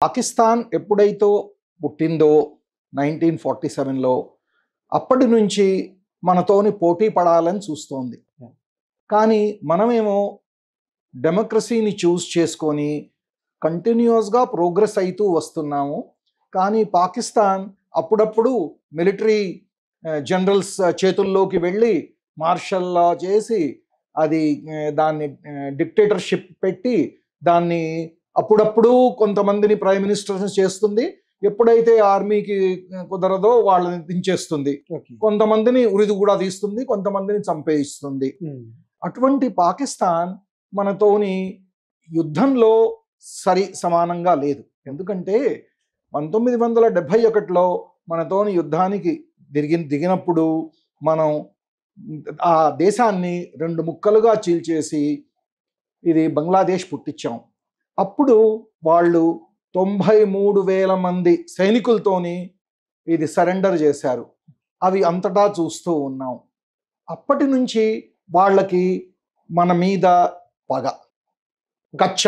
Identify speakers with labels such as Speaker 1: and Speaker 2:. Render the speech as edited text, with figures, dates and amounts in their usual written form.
Speaker 1: పాకిస్తాన్ ఎప్పుడైతే పుట్టిందో 1947లో అప్పటి నుంచి మనతోని పోటీ పడాలని చూస్తోంది. కానీ మనమేమో డెమోక్రసీని చూస్ చేసుకొని కంటిన్యూస్గా ప్రోగ్రెస్ అవుతూ వస్తున్నాము. కానీ పాకిస్తాన్ అప్పుడప్పుడు మిలిటరీ జనరల్స్ చేతుల్లోకి వెళ్ళి మార్షల్ లా చేసి అది దాన్ని డిక్టేటర్షిప్ పెట్టి దాన్ని అప్పుడప్పుడు కొంతమందిని ప్రైమ్ మినిస్టర్స్ చేస్తుంది. ఎప్పుడైతే ఆర్మీకి కుదరదో వాళ్ళని దించేస్తుంది. కొంతమందిని ఉరిది కూడా తీస్తుంది, కొంతమందిని చంపేయిస్తుంది. అటువంటి పాకిస్తాన్ మనతోని యుద్ధంలో సరి సమానంగా లేదు. ఎందుకంటే 1971లో మనతోని యుద్ధానికి దిగినప్పుడు మనం ఆ దేశాన్ని 2 ముక్కలుగా చీల్చేసి ఇది బంగ్లాదేశ్ పుట్టించాం. అప్పుడు వాళ్ళు 93,000 మంది సైనికులతోని ఇది సరెండర్ చేశారు. అవి అంతటా చూస్తూ ఉన్నాం. అప్పటి నుంచి వాళ్ళకి మన మీద పగ, కక్ష.